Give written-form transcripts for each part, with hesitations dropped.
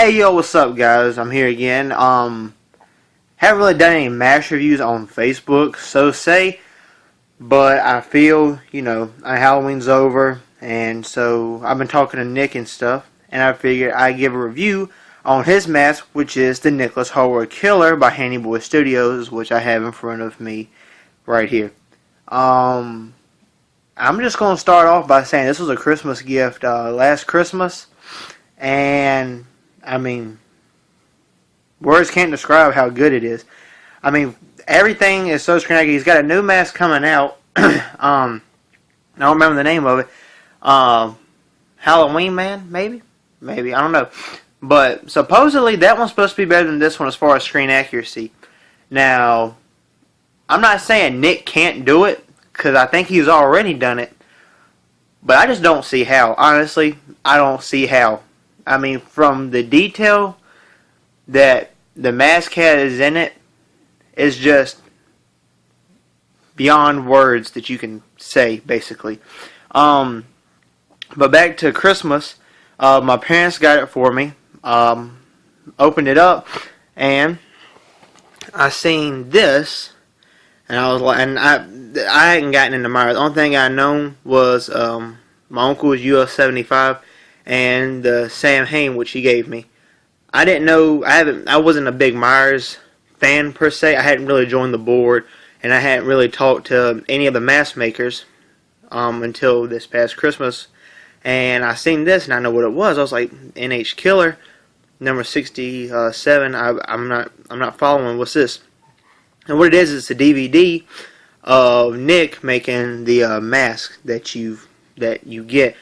Hey yo, what's up guys? I'm here again. Haven't really done any mask reviews on Facebook, so say, but I feel, Halloween's over, and so I've been talking to Nick and stuff, and I figured I'd give a review on his mask, which is the Nicholas Howard Killer by Handiboys Studios, which I have in front of me right here. I'm just going to start off by saying this was a Christmas gift last Christmas, and I mean, words can't describe how good it is. I mean, everything is so screen. He's got a new mask coming out. I don't remember the name of it. Halloween Man, maybe? Maybe, I don't know. But supposedly that one's supposed to be better than this one as far as screen accuracy. Now, I'm not saying Nick can't do it, because I think he's already done it. But I just don't see how. Honestly, I don't see how. I mean, from the detail that the mask has in it, is just beyond words that you can say, basically. But back to Christmas, my parents got it for me. Opened it up, and I seen this, and I was like, and I hadn't gotten into mine. The only thing I known was my uncle's US-75 and the Sam Hain, which he gave me. I didn't know. I wasn't a big Myers fan per se. I hadn't really joined the board, and I hadn't really talked to any of the mask makers until this past Christmas. And I seen this, and I know what it was. I was like, NH Killer, number 67. I'm not following. What's this? And what it is, it's a DVD of Nick making the mask that you get.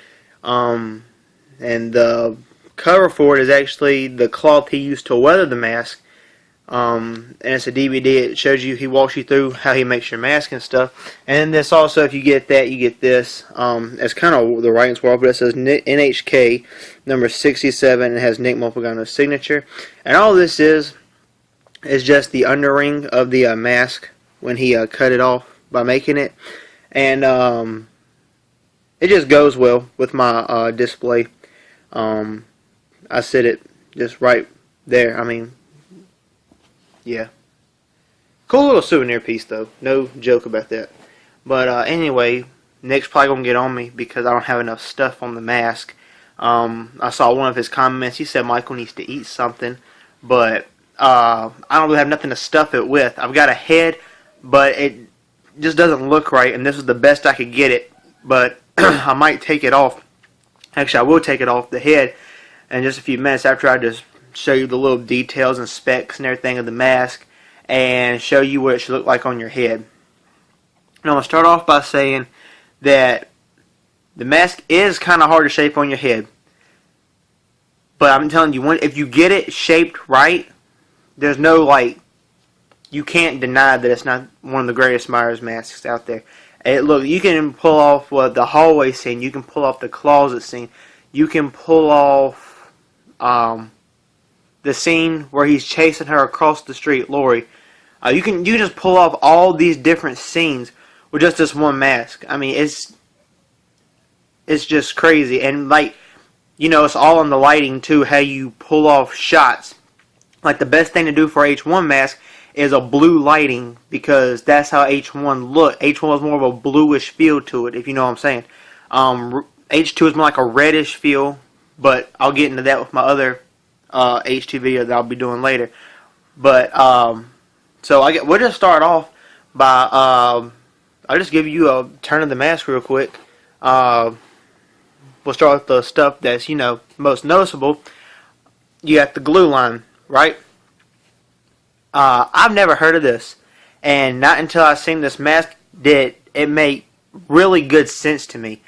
And the cover for it is actually the cloth he used to weather the mask. And it's a DVD. It shows you, he walks you through how he makes your mask and stuff. And this also, if you get that, you get this. It's kind of the writing's well, but it says NHK number 67. It has Nick Mulpagano's signature. And all this is just the underring of the mask when he cut it off by making it. And it just goes well with my display. I sit it just right there. I mean, yeah. Cool little souvenir piece, though. No joke about that. But anyway, Nick's probably going to get on me because I don't have enough stuff on the mask. I saw one of his comments. He said Michael needs to eat something. But I don't really have nothing to stuff it with. I've got a head, but it just doesn't look right. And this is the best I could get it. But I might take it off. Actually, I will take it off the head in just a few minutes after I just show you the little details and specs and everything of the mask and show you what it should look like on your head. Now, I'm going to start off by saying that the mask is kind of hard to shape on your head. But I'm telling you, if you get it shaped right, there's no, you can't deny that it's not one of the greatest Myers masks out there. Look, you can pull off the hallway scene. You can pull off the closet scene. You can pull off the scene where he's chasing her across the street, Lori. You can just pull off all these different scenes with just this one mask. I mean, it's just crazy. And it's all on the lighting too. How you pull off shots. Like the best thing to do for H1 mask is a blue lighting, because that's how H1 look. H1 was more of a bluish feel to it, if you know what I'm saying. H2 is more like a reddish feel, but I'll get into that with my other H2 video that I'll be doing later. But we'll just start off by I'll just give you a turn of the mask real quick. We'll start with the stuff that's most noticeable. You got the glue line, right? I've never heard of this, and not until I seen this mask did it make really good sense to me.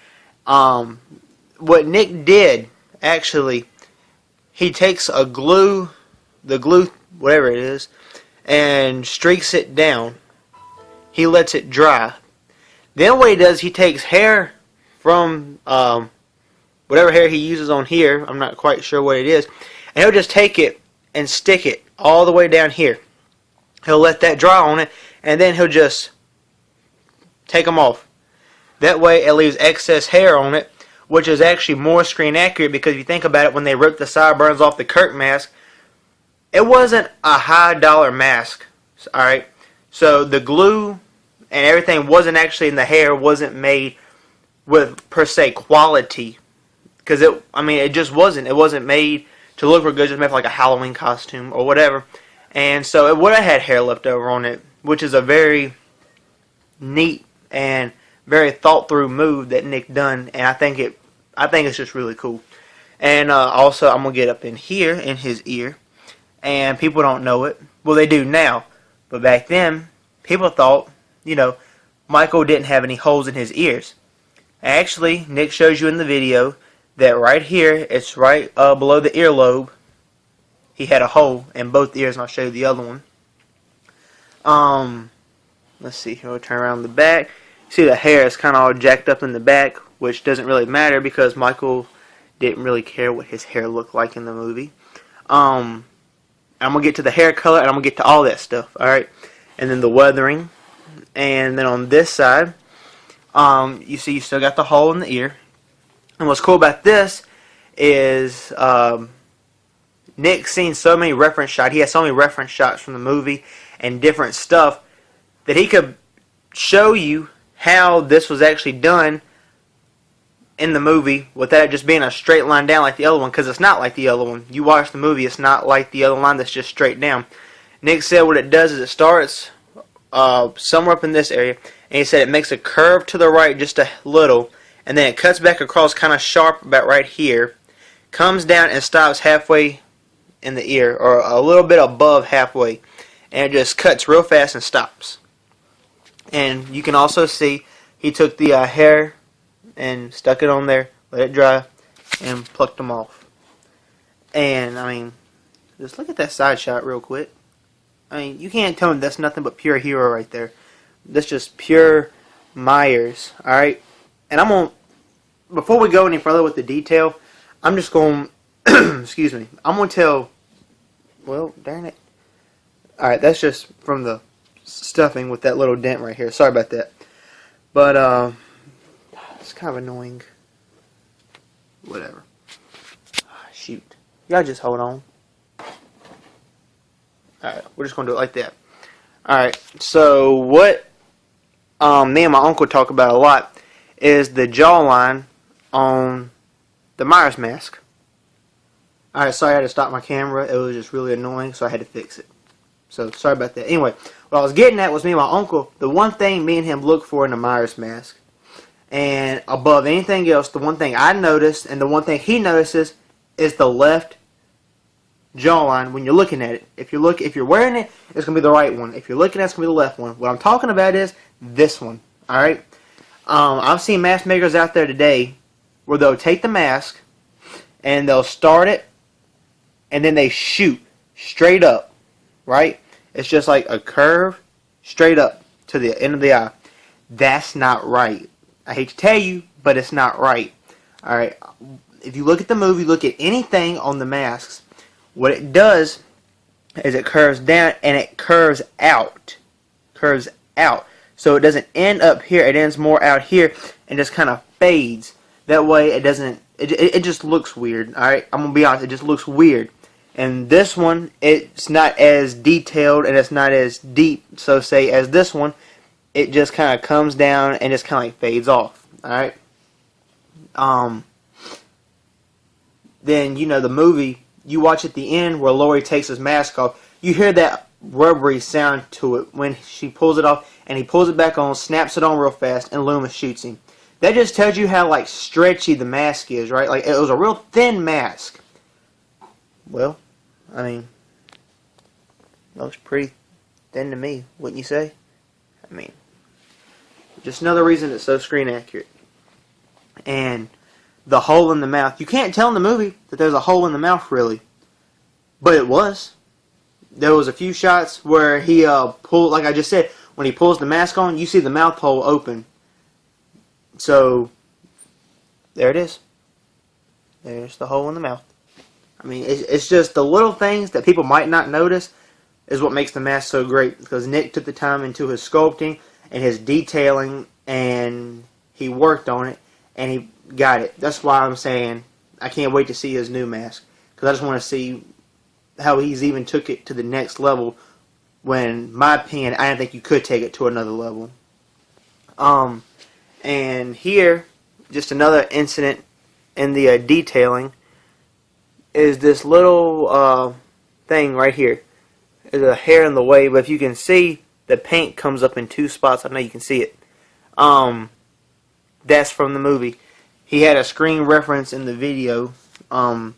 What Nick did, actually, he takes the glue, whatever it is, and streaks it down. He lets it dry. Then what he does, he takes hair from whatever hair he uses on here, I'm not quite sure what it is, and he'll just take it and stick it all the way down here. He'll let that dry on it, and then he'll just take them off. That way it leaves excess hair on it, which is actually more screen accurate because if you think about it, when they ripped the sideburns off the Kirk mask, it wasn't a high dollar mask. Alright? So the glue and everything wasn't actually in the hair, wasn't made with per se quality. Because it just wasn't. It wasn't made to look for good, just made for like a Halloween costume or whatever. And so it would have had hair left over on it, which is a very neat and very thought through move that Nick done, and I think it's just really cool. And also, I'm gonna get up in here in his ear, and people don't know it. Well, they do now, but back then, people thought, Michael didn't have any holes in his ears. Actually, Nick shows you in the video that right here, it's right below the earlobe. He had a hole in both ears, and I'll show you the other one. Let's see here. We'll turn around the back. See, the hair is kind of all jacked up in the back, which doesn't really matter because Michael didn't really care what his hair looked like in the movie. I'm going to get to the hair color, and I'm going to get to all that stuff, alright? And then the weathering. And then on this side, you see you still got the hole in the ear. And what's cool about this is Nick's seen so many reference shots. He has so many reference shots from the movie and different stuff that he could show you how this was actually done in the movie without it just being a straight line down like the other one, because it's not like the other one. You watch the movie, it's not like the other line that's just straight down. Nick said what it does is it starts somewhere up in this area, and he said it makes a curve to the right just a little, and then it cuts back across kind of sharp about right here, comes down and stops halfway in the ear, or a little bit above halfway, and it just cuts real fast and stops. And you can also see he took the hair and stuck it on there, let it dry, and plucked them off. And, just look at that side shot real quick. You can't tell me that's nothing but pure hero right there. That's just pure Myers, alright? And I'm going to, before we go any further with the detail, I'm just going to, excuse me, I'm going to tell, well, darn it. Alright, that's just from the stuffing with that little dent right here. Sorry about that. But, it's kind of annoying. Whatever. Shoot. Y'all just hold on. Alright, we're just going to do it like that. Alright, so what me and my uncle talk about a lot is the jawline on the Myers mask. Alright, sorry I had to stop my camera. It was just really annoying, so I had to fix it. So, sorry about that. Anyway, what I was getting at was me and my uncle, the one thing me and him look for in the Myers mask, and above anything else, the one thing I noticed, and the one thing he notices, is the left jawline when you're looking at it. If you're wearing it, it's going to be the right one. If you're looking at it, it's going to be the left one. What I'm talking about is this one. Alright? I've seen mask makers out there today where they'll take the mask, and they'll start it, and then they shoot straight up. Right? It's just like a curve straight up to the end of the eye. That's not right. I hate to tell you, but it's not right. Alright? If you look at the movie, look at anything on the masks, what it does is it curves down and it curves out. Curves out. So it doesn't end up here. It ends more out here and just kind of fades. That way it doesn't, it just looks weird. Alright? I'm going to be honest. It just looks weird. And this one, it's not as detailed and it's not as deep, so say, as this one. It just kind of comes down and just kind of like fades off. Alright? Then, the movie, you watch at the end where Laurie takes his mask off. You hear that rubbery sound to it when she pulls it off, and he pulls it back on, snaps it on real fast, and Loomis shoots him. That just tells you how, like, stretchy the mask is, right? Like, it was a real thin mask. Well, it looks pretty thin to me, wouldn't you say? Just another reason it's so screen accurate. And the hole in the mouth. You can't tell in the movie that there's a hole in the mouth, really. But it was. There was a few shots where he pulled, like I just said, when he pulls the mask on, you see the mouth hole open. So, there it is. There's the hole in the mouth. It's just the little things that people might not notice is what makes the mask so great. Because Nick took the time into his sculpting and his detailing, and he worked on it. and he got it. That's why I'm saying I can't wait to see his new mask, because I just want to see how he's even took it to the next level. When, in my opinion, I don't think you could take it to another level. And here, just another incident in the detailing is this little thing right here. There's a hair in the way, but if you can see, the paint comes up in two spots. I know you can see it. That's from the movie. He had a screen reference in the video. I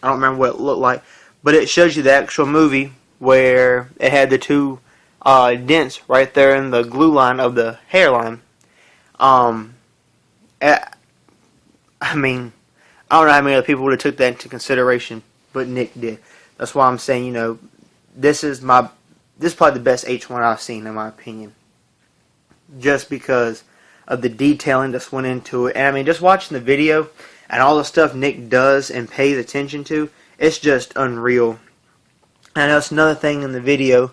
don't remember what it looked like, but it shows you the actual movie where it had the two dents right there in the glue line of the hairline. I mean, I don't know how many other people would have took that into consideration, but Nick did. That's why I'm saying, you know, this is probably the best H1 I've seen, in my opinion. Just because of the detailing that's went into it. And I mean, just watching the video and all the stuff Nick does and pays attention to, it's just unreal. And that's another thing in the video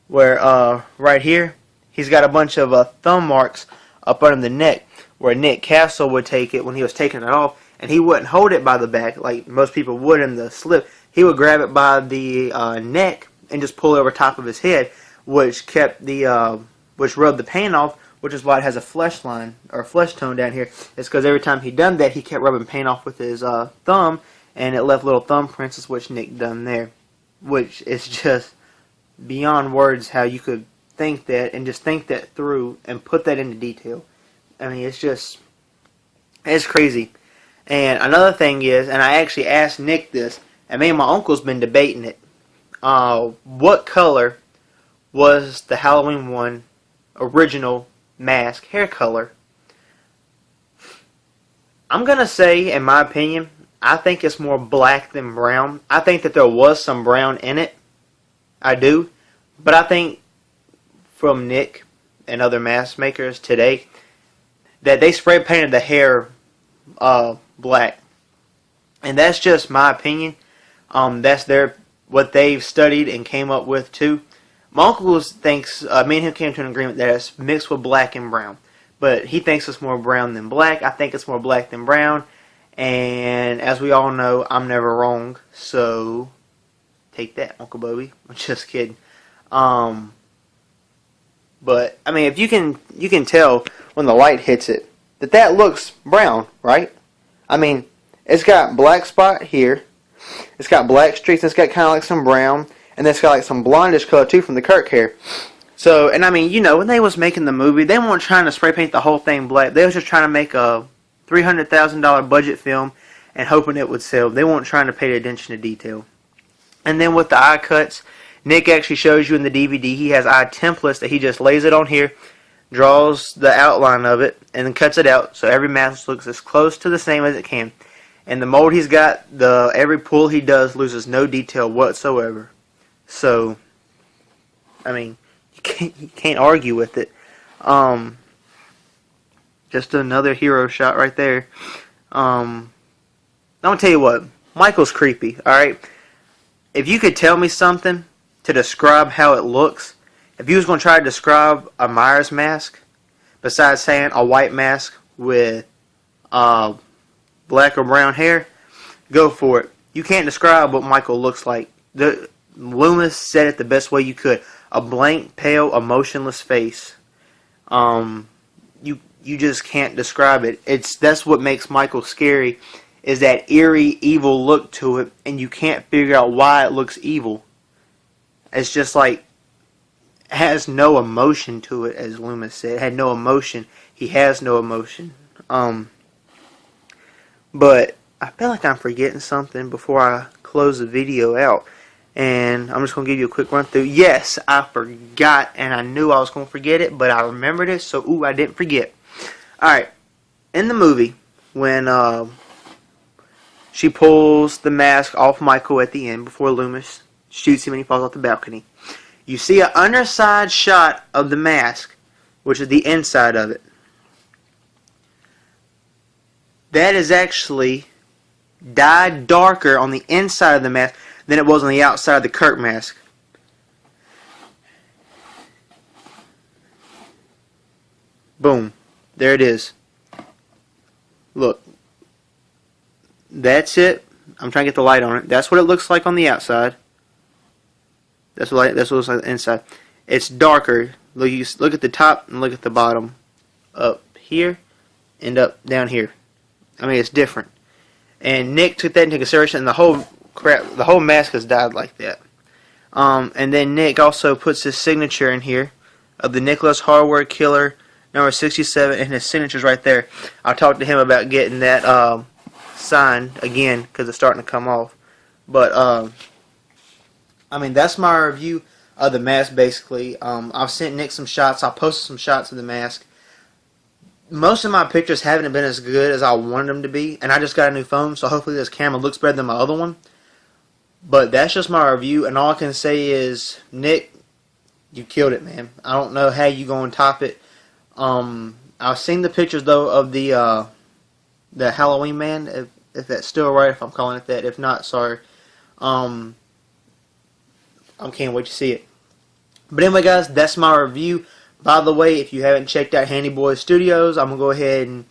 where, right here, he's got a bunch of thumb marks up under the neck, where Nick Castle would take it when he was taking it off, and he wouldn't hold it by the back like most people would in the slip. He would grab it by the neck and just pull it over top of his head, which kept the which rubbed the paint off, which is why it has a flesh line or flesh tone down here. It's because every time he done that, he kept rubbing paint off with his thumb, and it left little thumbprints, which Nick done there, which is just beyond words how you could think that and just think that through and put that into detail. I mean, it's crazy. And another thing is, and I actually asked Nick this, and me and my uncle's been debating it. What color was the Halloween 1 original mask hair color? I'm going to say, in my opinion, I think it's more black than brown. I think that there was some brown in it. I do. But I think from Nick and other mask makers today that they spray painted the hair black. And that's just my opinion. That's what they've studied and came up with too. My uncle thinks, me and him came to an agreement that it's mixed with black and brown. But he thinks it's more brown than black. I think it's more black than brown. And as we all know, I'm never wrong. So, take that, Uncle Bobby. I'm just kidding. But, I mean, if you can tell when the light hits it, that looks brown, right? I mean, it's got black spot here. It's got black streaks. It's got kind of like some brown. And it's got like some blondish color too from the Kirk hair. So, and I mean, you know, when they was making the movie, they weren't trying to spray paint the whole thing black. They was just trying to make a $300,000 budget film and hoping it would sell. They weren't trying to pay attention to detail. And then with the eye cuts, Nick actually shows you in the DVD, he has eye templates that he just lays it on here, draws the outline of it, and then cuts it out so every mask looks as close to the same as it can. And the mold he's got, every pull he does loses no detail whatsoever. So, I mean, you can't argue with it. Just another hero shot right there. I'm gonna tell you what, Michael's creepy, alright? If you could tell me something to describe how it looks, if you was gonna try to describe a Myers mask, besides saying a white mask with black or brown hair, go for it. You can't describe what Michael looks like. Loomis said it the best way you could. A blank, pale, emotionless face. You just can't describe it. That's what makes Michael scary, is that eerie, evil look to it, and you can't figure out why it looks evil. It's just like, it has no emotion to it, as Loomis said. It had no emotion. He has no emotion. But I feel like I'm forgetting something before I close the video out. And I'm just going to give you a quick run through. Yes, I forgot, and I knew I was going to forget it, but I remembered it, so I didn't forget. Alright, in the movie, when she pulls the mask off Michael at the end before Loomis shoots him and he falls off the balcony, you see an underside shot of the mask, which is the inside of it. That is actually dyed darker on the inside of the mask than it was on the outside of the Kirk mask. Boom. There it is. Look, that's it. I'm trying to get the light on it. That's what it looks like on the outside. That's what it looks like inside. It's darker. Look, you look at the top and look at the bottom. Up here and up down here. I mean, it's different. And Nick took that into consideration, and the whole mask has died like that. And then Nick also puts his signature in here of the Nicholas Hardware Killer number 67, and his signature's right there. I talked to him about getting that signed again because it's starting to come off. But I mean, that's my review of the mask. Basically, I've sent Nick some shots. I posted some shots of the mask. Most of my pictures haven't been as good as I wanted them to be, and I just got a new phone, so hopefully this camera looks better than my other one. But that's just my review, and all I can say is, Nick, you killed it, man. I don't know how you going to top it. I've seen the pictures, though, of the Halloween man, if that's still right, if I'm calling it that. If not, sorry. I can't wait to see it. But anyway, guys, that's my review. By the way, if you haven't checked out Handiboys Studios, I'm going to go ahead and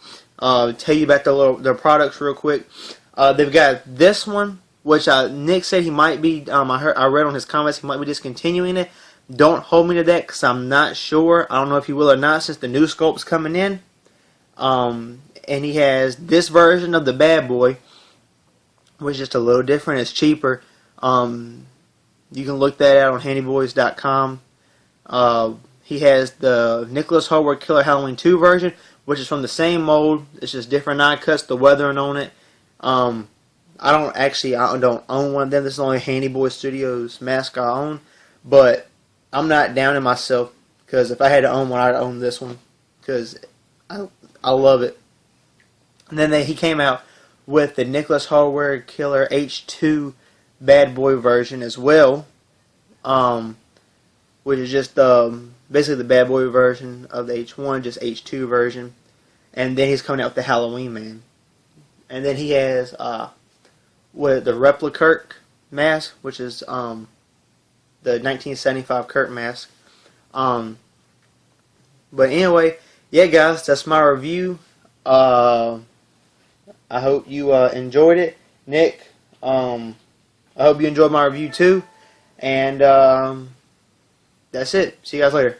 tell you about their products real quick. They've got this one, which Nick said he might be, I read on his comments, he might be discontinuing it. Don't hold me to that because I'm not sure. I don't know if he will or not since the new sculpt's coming in. And he has this version of the Bad Boy, which is just a little different. It's cheaper. You can look that out on handyboys.com. He has the Nicholas Hardware Killer Halloween 2 version, which is from the same mold. It's just different eye cuts, the weathering on it. I don't own one of them. This is only Handiboys Studios mask I own. But I'm not down in myself, because if I had to own one, I'd own this one, because I love it. And then he came out with the Nicholas Hardware Killer H2 Bad Boy version as well, which is just basically the Bad Boy version of the H1, just H2 version. And then he's coming out with the Halloween man. And then he has with the Replica Kirk mask, which is the 1975 Kirk mask. But anyway, yeah, guys, that's my review. I hope you enjoyed it. Nick, I hope you enjoyed my review too. And that's it. See you guys later.